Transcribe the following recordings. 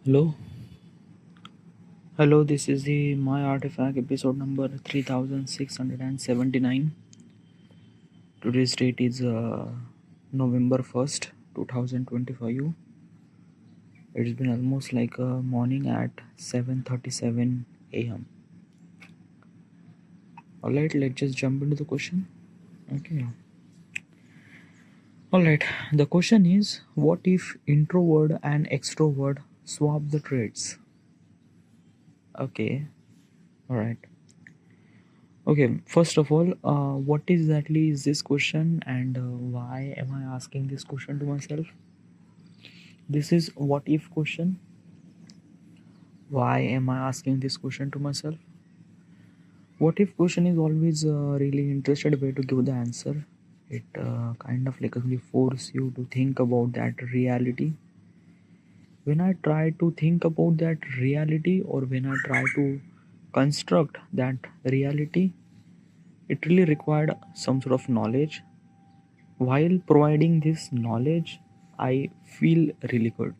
Hello, hello. This is the My Artifact episode number 3679. Today's date is November 1st, 2025. It's been almost like a morning at 7:37 a.m. All right, let's just jump into the question. Okay. All right. The question is, what if introvert and extrovert swap the traits? Okay. All right. Okay, first of all, what exactly is this question and why am I asking this question to myself? This is what if question. Why am I asking this question to myself? What if question is always a really interested way to give the answer. It kind of like actually force you to think about that reality. When I try to think about that reality or when I try to construct that reality, it really required some sort of knowledge. While providing this knowledge, I feel really good.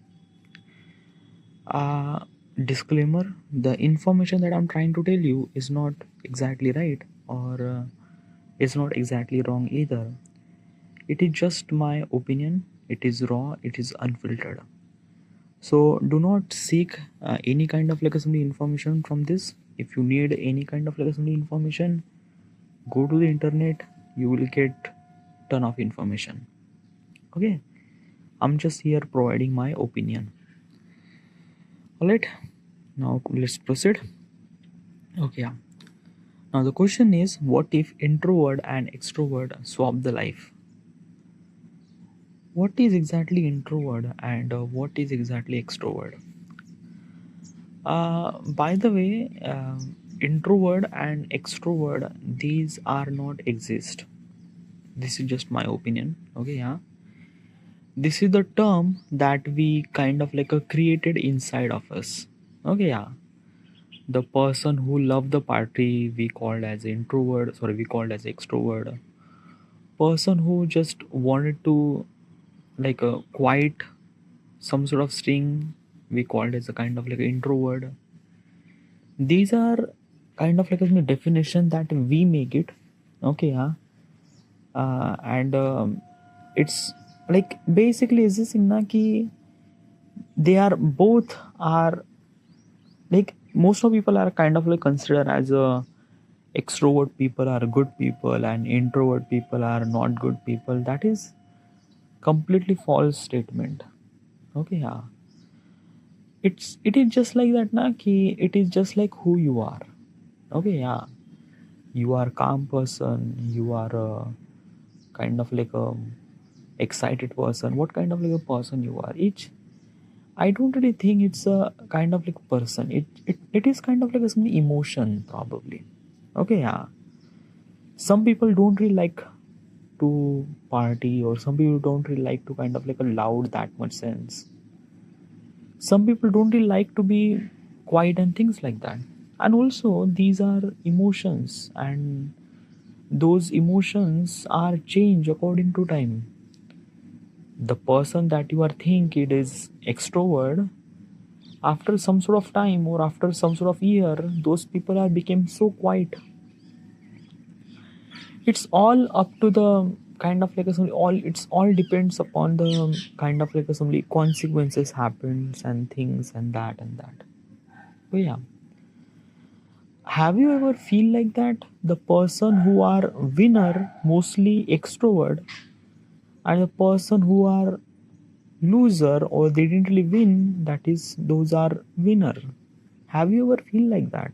Uh, Disclaimer, the information that I'm trying to tell you is not exactly right or is not exactly wrong either. It is just my opinion, it is raw, it is unfiltered. So do not seek any kind of like assembly information from this. If you need any kind of like assembly information, go to the internet, you will get ton of information. Okay, I'm just here providing my opinion. Alright, now let's proceed. Okay, yeah. Now the question is, what if introvert and extrovert swap the life? What is exactly introvert and what is exactly extrovert? By the way, introvert and extrovert, these are not exist. This is just my opinion. Okay, yeah. This is the term that we kind of like created inside of us. Okay, yeah. The person who loved the party we called as introvert, sorry, we called as extrovert. Person who just wanted to like a quiet some sort of string, we called as a kind of like introvert. These are kind of like a definition that we make it. Okay, yeah. And it's like basically is this in ki they are both are like most of people are kind of like considered as a extrovert people are good people and introvert people are not good people. That is completely false statement. Okay, yeah. It is just like that na ki it is just like who you are. Okay, yeah. You are calm person, you are a kind of like a excited person, what kind of like a person you are. Each I don't really think it's a kind of like person. It is kind of like a some emotion probably. Okay, yeah. Some people don't really like to party or some people don't really like to kind of like a loud that much sense. Some people don't really like to be quiet and things like that. And also these are emotions and those emotions are changed according to time. The person that you are think it is extrovert, after some sort of time or after some sort of year, those people are became so quiet. It's all up to the kind of like a all it's all depends upon the kind of like a some consequences happens and things and that. So yeah, have you ever feel like that the person who are winner mostly extrovert and the person who are loser or they didn't really win, that is those are winner? Have you ever feel like that?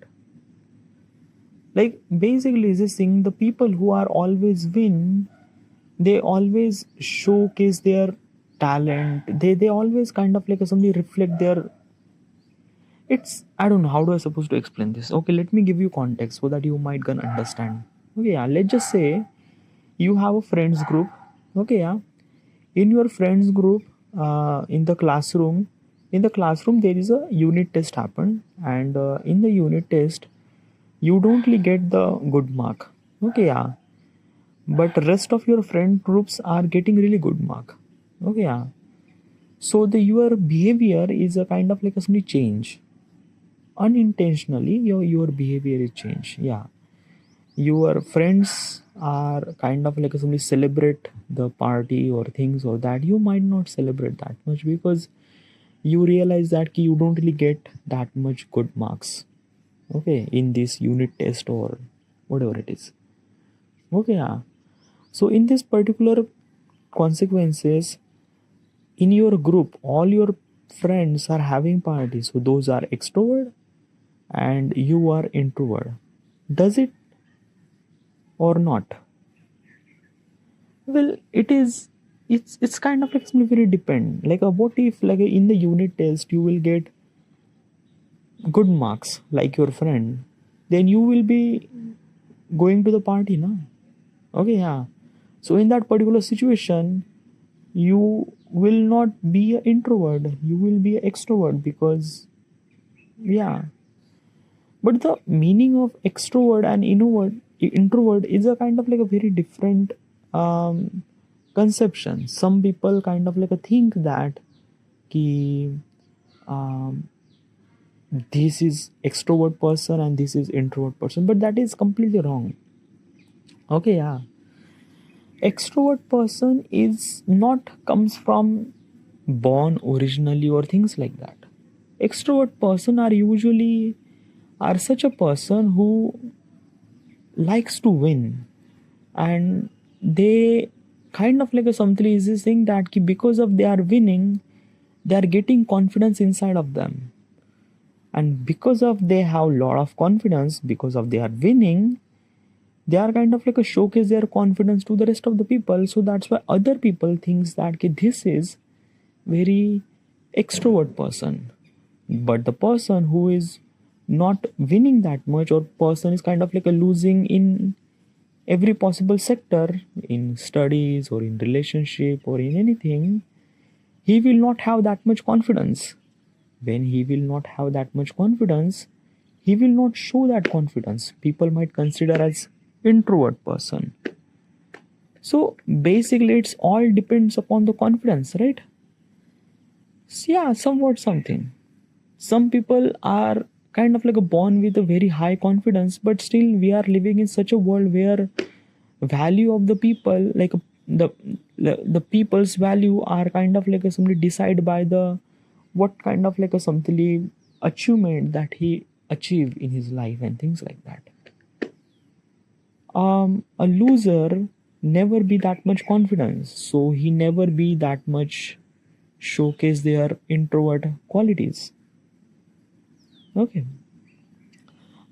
Like basically this thing, the people who are always win, they always showcase their talent, they always kind of like somebody reflect their, it's I don't know how do I supposed to explain this. Okay, let me give you context so that you might gonna understand. Okay, yeah, let's just say you have a friends group. Okay, yeah. In your friends group, in the classroom there is a unit test happen, and in the unit test you don't really get the good mark. Okay, yeah. But rest of your friend groups are getting really good mark. Okay, yeah. So the your behavior is a kind of like a simply change. Unintentionally, your behavior is change. Yeah. Your friends are kind of like a simply celebrate the party or things or that. You might not celebrate that much because you realize that ki you don't really get that much good marks, okay, in this unit test or whatever it is. Okay, yeah. So in this particular consequences, in your group all your friends are having parties, so those are extrovert and you are introvert. Does it or not? Well, it is. It's kind of like something very depend. Like, what if like in the unit test you will get good marks like your friend, then you will be going to the party, no? Okay, yeah. So in that particular situation, you will not be an introvert. You will be an extrovert because yeah. But the meaning of extrovert and introvert is a kind of like a very different um, conception. Some people kind of like a think that ki, um, this is extrovert person and this is introvert person, but that is completely wrong. Okay, yeah. Extrovert person is not comes from born originally or things like that. Extrovert person are usually are such a person who likes to win, and they kind of like a something is this thing that ki because of they are winning, they are getting confidence inside of them, and because of they have lot of confidence because of they are winning, they are kind of like a showcase their confidence to the rest of the people. So that's why other people thinks that ki this is very extrovert person, but the person who is not winning that much or person is kind of like a losing in every possible sector, in studies or in relationship or in anything, he will not have that much confidence. When he will not have that much confidence, he will not show that confidence. People might consider as introvert person. So basically it's all depends upon the confidence, right? So yeah, somewhat something. Some people are kind of like a born with a very high confidence, but still we are living in such a world where value of the people like the the people's value are kind of like a simply decided by the what kind of like a something achievement that he achieved in his life and things like that. A loser never be that much confidence, so he never be that much showcase their introvert qualities. Okay,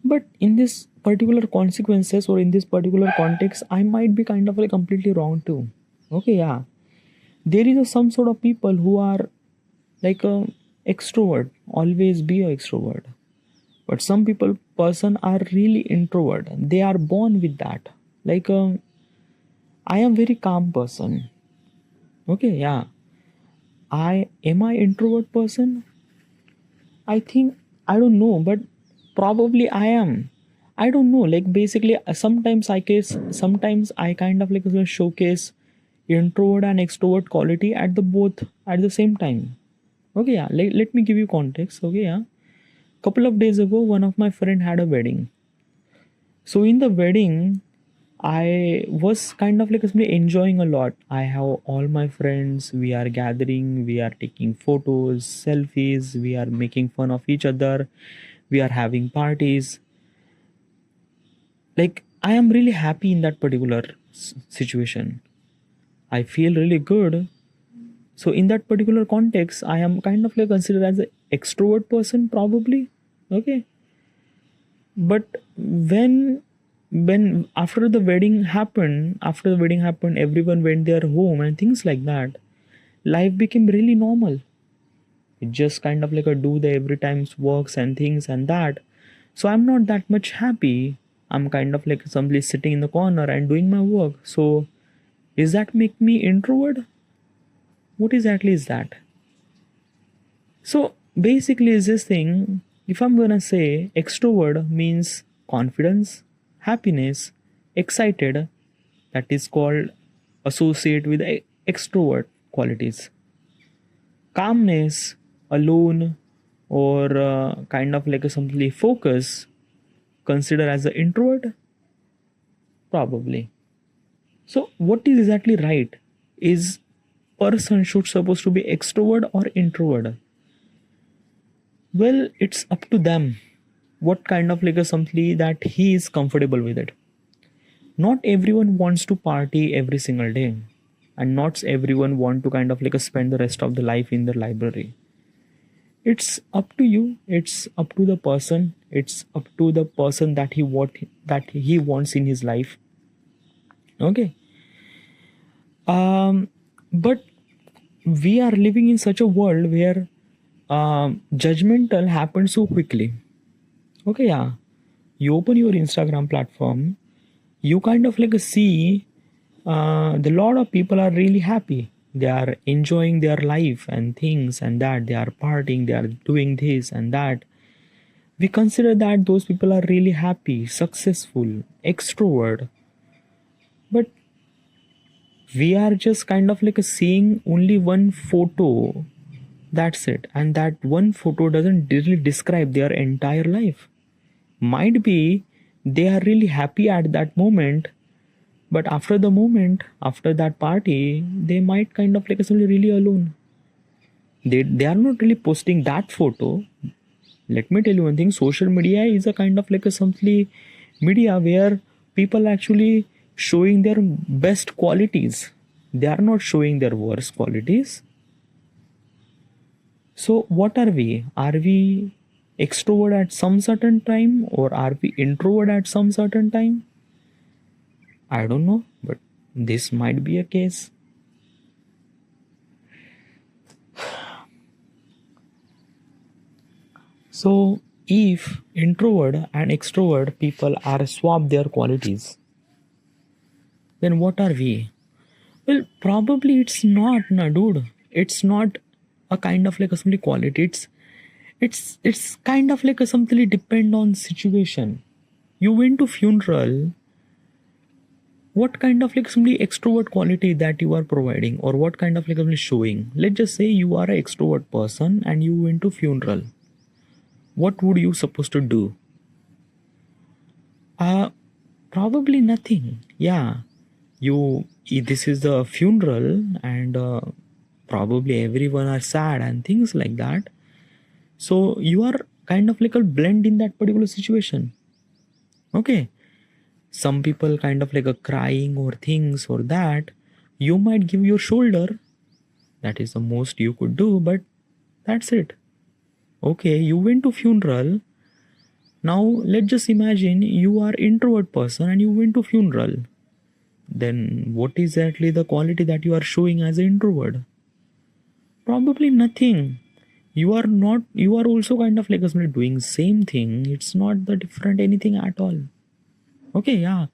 but in this particular consequences or in this particular context, I might be kind of like completely wrong too. Okay, yeah, there is some sort of people who are like a extrovert, always be a extrovert, but some people person are really introvert, they are born with that. Like I am very calm person. Okay, yeah. I introvert person? I think I don't know, but probably I am. I don't know. Like basically, sometimes I kind of like showcase introvert and extrovert quality at the both at the same time. Okay, yeah. Let me give you context. Okay, yeah. Couple of days ago, one of my friend had a wedding. So in the wedding, I was kind of like enjoying a lot. I have all my friends. We are gathering. We are taking photos, selfies. We are making fun of each other. We are having parties. Like I am really happy in that particular situation. I feel really good. So in that particular context, I am kind of like considered as an extrovert person probably. Okay, but when after the wedding happened, everyone went their home and things like that, life became really normal. It just kind of like a do the every time's works and things and that. So I'm not that much happy. I'm kind of like simply sitting in the corner and doing my work. So is that make me introvert? What exactly is that? So basically, is this thing, if I'm gonna say extrovert means confidence, happiness, excited, that is called associate with extrovert qualities. calmness, alone, or kind of like a simply focus consider as an introvert? Probably. So what is exactly right? Is person should supposed to be extrovert or introvert? Well, it's up to them. What kind of like a simply that he is comfortable with it. Not everyone wants to party every single day, and not everyone want to kind of like a spend the rest of the life in the library. It's up to you. It's up to the person. It's up to the person that he wants in his life. Okay. But we are living in such a world where judgmental happens so quickly. Okay, yeah. You open your Instagram platform, you kind of like see the lot of people are really happy. They are enjoying their life and things and that. They are partying, they are doing this and that. We consider that those people are really happy, successful, extrovert. But we are just kind of like seeing only one photo. That's it. And that one photo doesn't really describe their entire life. Might be they are really happy at that moment, but after the moment, after that party, they might kind of like simply really alone. They are not really posting that photo. Let me tell you one thing, social media is a kind of like a simply media where people actually showing their best qualities. They are not showing their worst qualities. So what are we? Are we extrovert at some certain time or are we introvert at some certain time? I don't know, but this might be a case. So if introvert and extrovert people are swap their qualities, then what are we? Well, probably it's not, na dude. It's not a kind of like a simply quality. It's kind of like a simply depend on situation. You went to funeral. What kind of like simply extrovert quality that you are providing, or what kind of like simply showing? Let's just say you are an extrovert person and you went to funeral. What would you supposed to do? Uh Probably nothing. Yeah, this is the funeral and probably everyone are sad and things like that, so you are kind of like a blend in that particular situation. Okay, some people kind of like a crying or things or that, you might give your shoulder. That is the most you could do, but that's it. Okay, you went to funeral. Now let's just imagine you are introvert person and you went to funeral. Then what is exactly the quality that you are showing as an introvert? Probably nothing. You are also kind of like doing same thing. It's not the different anything at all. Okay, yeah.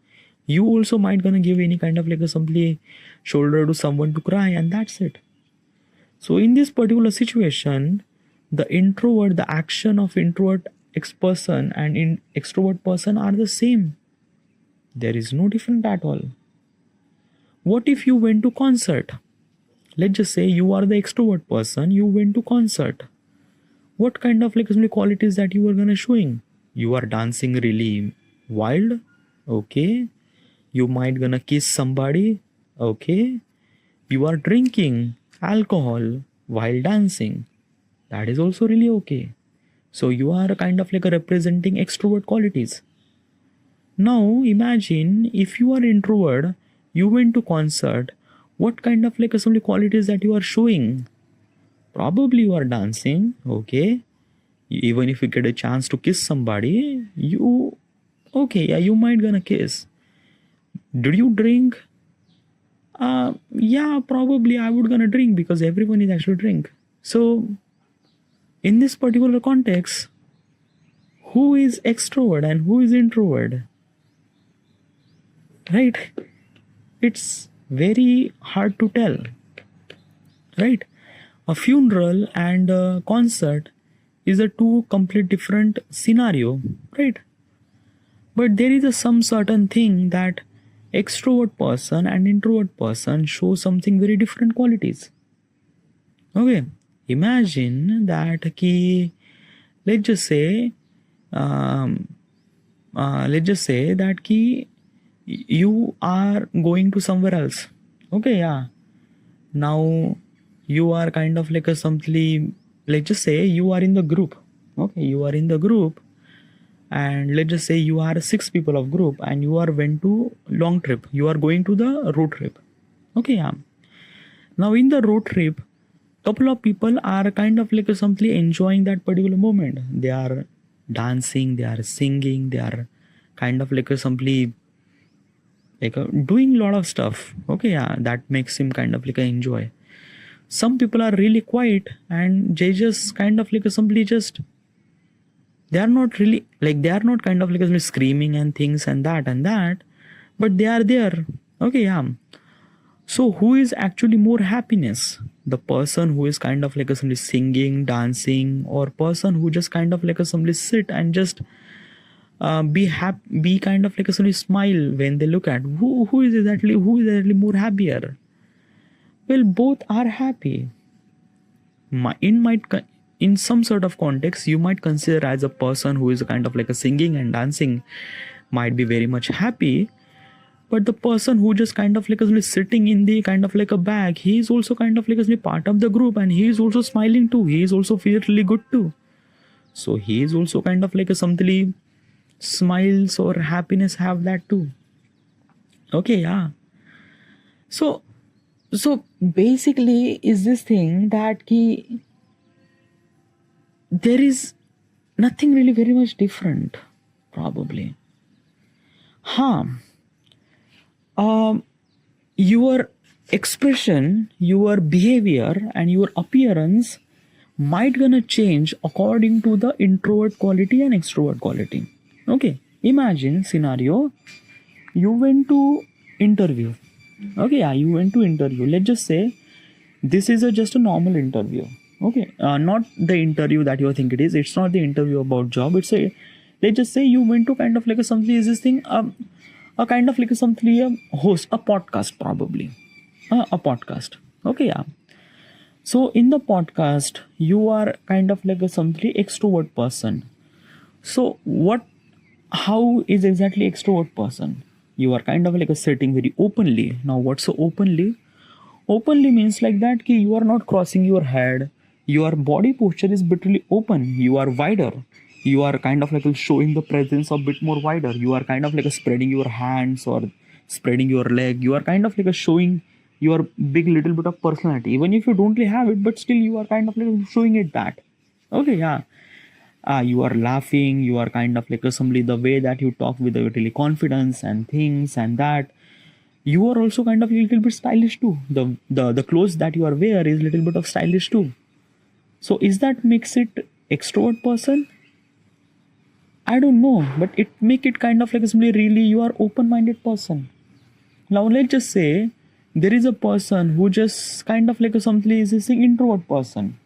You also might gonna give any kind of like a simply shoulder to someone to cry and that's it. So in this particular situation, the action of introvert person and in extrovert person are the same. There is no different at all. What if you went to concert? Let's just say you are the extrovert person, you went to concert. What kind of like qualities that you are gonna showing? You are dancing really wild, okay. You might gonna kiss somebody, okay. You are drinking alcohol while dancing, that is also really okay. So you are kind of like a representing extrovert qualities. Now imagine if you are introvert, you went to concert, what kind of like assembly qualities that you are showing? Probably you are dancing, okay. Even if you get a chance to kiss somebody, you okay, yeah, you might gonna kiss. Did you drink? Yeah, probably I would gonna drink because everyone is actually drink. So in this particular context, who is extrovert and who is introvert? Right? It's very hard to tell. Right? A funeral and a concert is a two complete different scenario, right? But there is some certain thing that extrovert person and introvert person show something very different qualities. Okay, Imagine that ki, let's just say, um, let's just say that ki you are going to somewhere else. Okay, yeah. Now you are kind of like a something. Let's just say you are in the group. Okay, you are in the group, and let's just say you are 6 people of group, and you are went to long trip. You are going to the road trip. Okay, yeah. Now in the road trip, couple of people are kind of like simply enjoying that particular moment. They are dancing, they are singing, they are kind of like simply like doing a lot of stuff. Okay, yeah, that makes him kind of like enjoy. Some people are really quiet and they just kind of like simply just, they are not really like, they are not kind of like screaming and things and that, but they are there. Okay, yeah. So who is actually more happiness? The person who is kind of like simply singing, dancing, or person who just kind of like simply sit and just be happy, be kind of like simply smile when they look at who is exactly more happier? Well, both are happy. In some sort of context, you might consider as a person who is kind of like a singing and dancing might be very much happy, but the person who just kind of like is sitting in the kind of like a bag, he is also kind of like is part of the group, and he is also smiling too, he is also feel really good too. So he is also kind of like a something smiles or happiness have that too. Okay, yeah. So so basically is this thing that ki, there is nothing really very much different probably. Huh. Your expression, your behavior, and your appearance might gonna change according to the introvert quality and extrovert quality. Okay, imagine scenario, you went to interview. Okay, yeah, you went to interview. Let's just say this is just a normal interview. Okay, not the interview that you think it is. It's not the interview about job. It's a, let's just say you went to kind of like a something is this thing, a kind of like a something a host a podcast probably, a podcast. Okay, yeah. So in the podcast, you are kind of like a something extrovert person. So what? How is exactly extrovert person? You are kind of like a sitting very openly. Now, what's so openly? Openly means like that ki you are not crossing your head. Your body posture is literally open. You are wider. You are kind of like showing the presence a bit more wider. You are kind of like spreading your hands or spreading your leg. You are kind of like showing your big little bit of personality. Even if you don't really have it, but still you are kind of like showing it that. Okay, yeah. You are laughing. You are kind of like assembly the way that you talk with a really confidence and things and that you are also kind of a little bit stylish too. The clothes that you are wear is little bit of stylish too. So is that makes it extrovert person? I don't know, but it make it kind of like simply really you are open-minded person. Now let's just say there is a person who just kind of like a something is an introvert person.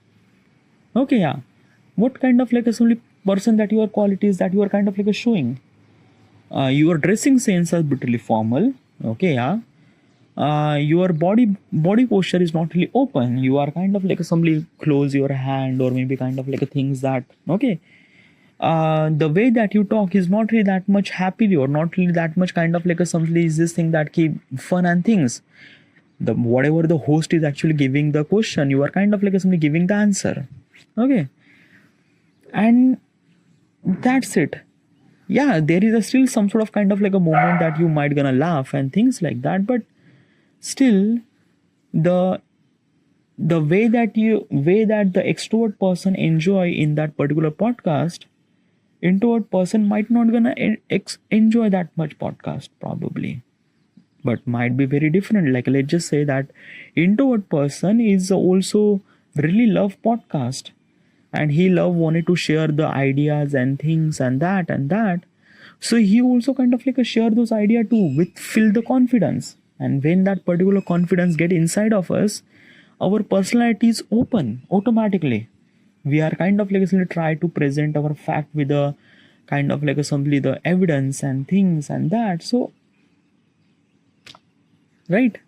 Okay, yeah. What kind of like a simply person that your qualities that you are kind of like a showing? Your dressing sense is brutally formal. Okay, yeah. Your body posture is not really open. You are kind of like somebody close your hand or maybe kind of like a things that okay. The way that you talk is not really that much happily or not really that much kind of like a somebody is this thing that keep fun and things. The whatever the host is actually giving the question, you are kind of like somebody giving the answer. Okay, and that's it. Yeah, there is still some sort of kind of like a moment that you might gonna laugh and things like that, but still the way that the extrovert person enjoy in that particular podcast, introvert person might not gonna enjoy that much podcast probably, but might be very different. Like let's just say that introvert person is also really love podcast, and he love wanted to share the ideas and things and that. So he also kind of like a share those idea too with fill the confidence, and when that particular confidence get inside of us, our personality is open automatically. We are kind of like try to present our fact with a kind of like simply the evidence and things and that. So right.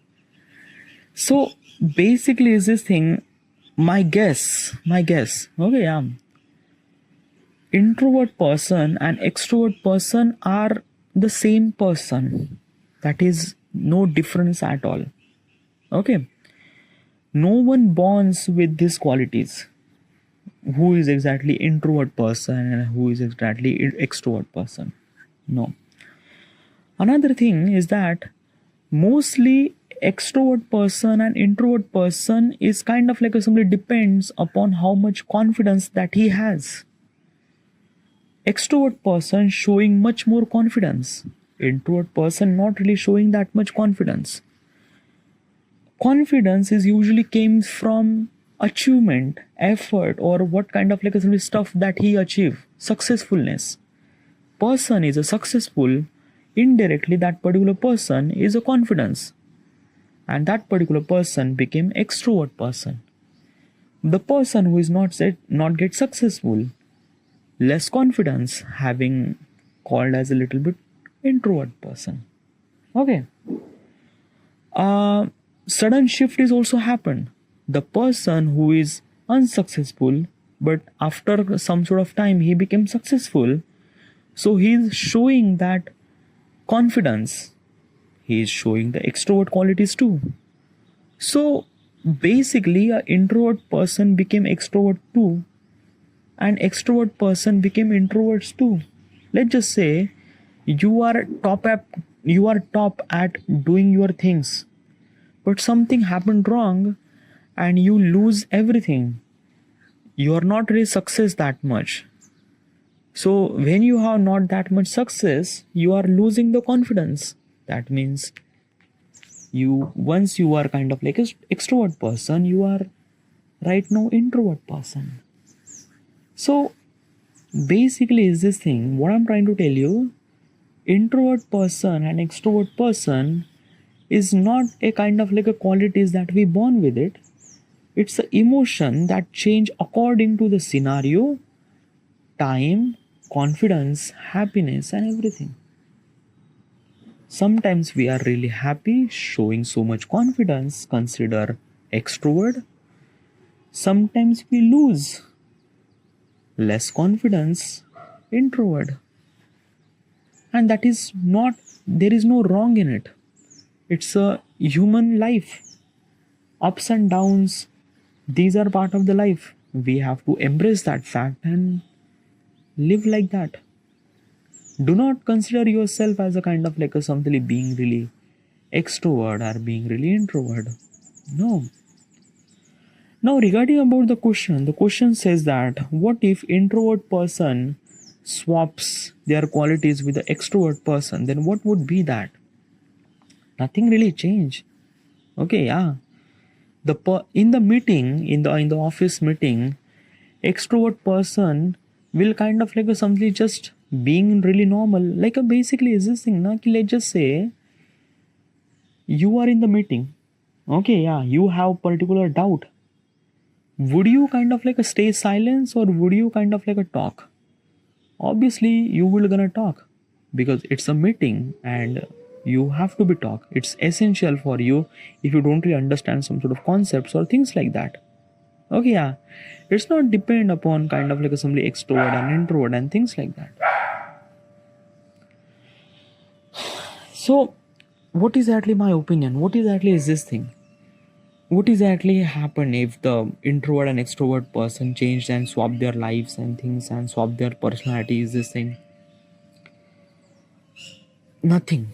So basically is this thing, My guess. Okay, yeah. Introvert person and extrovert person are the same person. That is no difference at all. Okay. No one borns with these qualities. Who is exactly introvert person and who is exactly extrovert person? No. Another thing is that mostly extrovert person and introvert person is kind of like somebody depends upon how much confidence that he has. Extrovert person showing much more confidence, introvert person not really showing that much confidence. Confidence is usually came from achievement, effort, or what kind of like some stuff that he achieved, successfulness. Person is a successful, indirectly that particular person is a confidence, and that particular person became extrovert person. The person who is not get successful, less confidence, having called as a little bit introvert person. Okay. Sudden shift is also happened. The person who is unsuccessful, but after some sort of time he became successful, so he is showing that confidence. He is showing the extrovert qualities too. So basically, an introvert person became extrovert too, and extrovert person became introverts too. Let's just say you are top at doing your things, but something happened wrong and you lose everything. You are not really success that much. So when you have not that much success, you are losing the confidence. That means you once you are kind of like an extrovert person, you are right now introvert person. So basically is this thing what I'm trying to tell you, introvert person and extrovert person is not a kind of like a qualities that we born with it. It's an emotion that change according to the scenario, time, confidence, happiness, and everything. Sometimes we are really happy, showing so much confidence, consider extrovert. Sometimes we lose, less confidence, introvert. And that is not, there is no wrong in it. It's a human life. Ups and downs, these are part of the life. We have to embrace that fact and live like that. Do not consider yourself as a kind of like a something being really extrovert or being really introvert. No. Now regarding about the question says that what if introvert person swaps their qualities with the extrovert person, then what would be that? Nothing really change. Okay, yeah. In the meeting, in the office meeting, extrovert person will kind of like a something just being really normal, like a basically is this thing na, ki let's just say you are in the meeting. Okay, yeah, you have particular doubt. Would you kind of like a stay silence or would you kind of like a talk? Obviously you will gonna talk because it's a meeting and you have to be talk. It's essential for you if you don't really understand some sort of concepts or things like that. Okay, yeah, it's not depend upon kind of like a somebody extrovert and introvert and things like that. So what exactly my opinion, what exactly is this thing, what exactly happened if the introvert and extrovert person changed and swapped their lives and things and swapped their personalities, this thing? Nothing.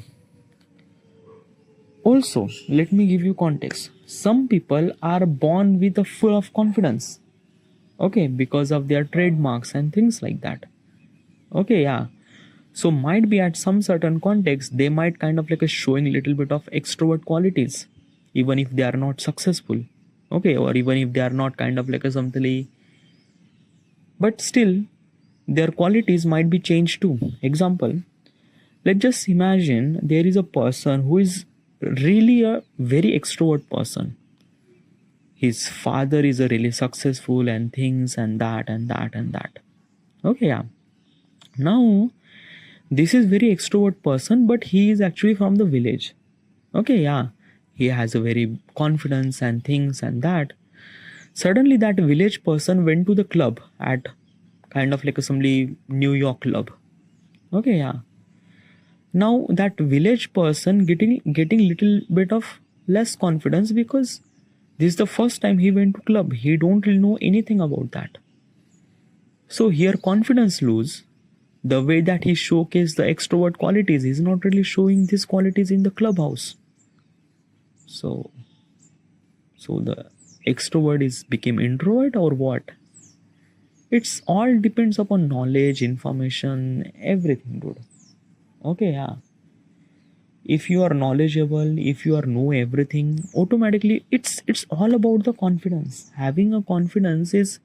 Also, let me give you context. Some people are born with a full of confidence, okay, because of their trademarks and things like that. Okay, yeah. So might be at some certain context they might kind of like a showing a little bit of extrovert qualities, even if they are not successful, okay, or even if they are not kind of like a something, but still their qualities might be changed too. Example, let's just imagine there is a person who is really a very extrovert person. His father is a really successful and things and that and that and that. Okay, yeah. Now this is very extrovert person, but he is actually from the village. Okay, yeah. He has a very confidence and things and that. Suddenly that village person went to the club at kind of like a somebody New York club. Okay, yeah. Now that village person getting little bit of less confidence because this is the first time he went to club. He don't really know anything about that. So here confidence lose. The way that he showcased the extrovert qualities, he's not really showing these qualities in the clubhouse. So the extrovert is became introvert or what? It's all depends upon knowledge, information, everything, dude. Okay, yeah. If you are knowledgeable, if you are know everything, automatically it's all about the confidence. Having a confidence is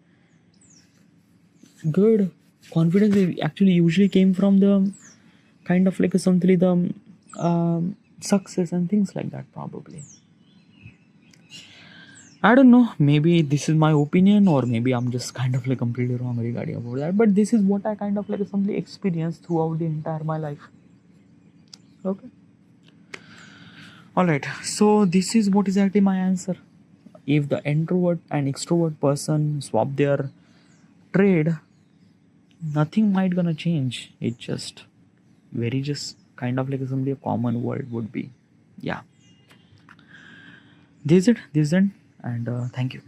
good. Confidence actually usually came from the kind of like a something the success and things like that probably. I don't know, maybe this is my opinion or maybe I'm just kind of like completely wrong regarding about that, but this is what I kind of like something experienced throughout the entire my life. Okay, all right, so this is what is actually my answer. If the introvert and extrovert person swap their trade, nothing might gonna change. It just very just kind of like something a common word would be. Yeah, this is it, and thank you.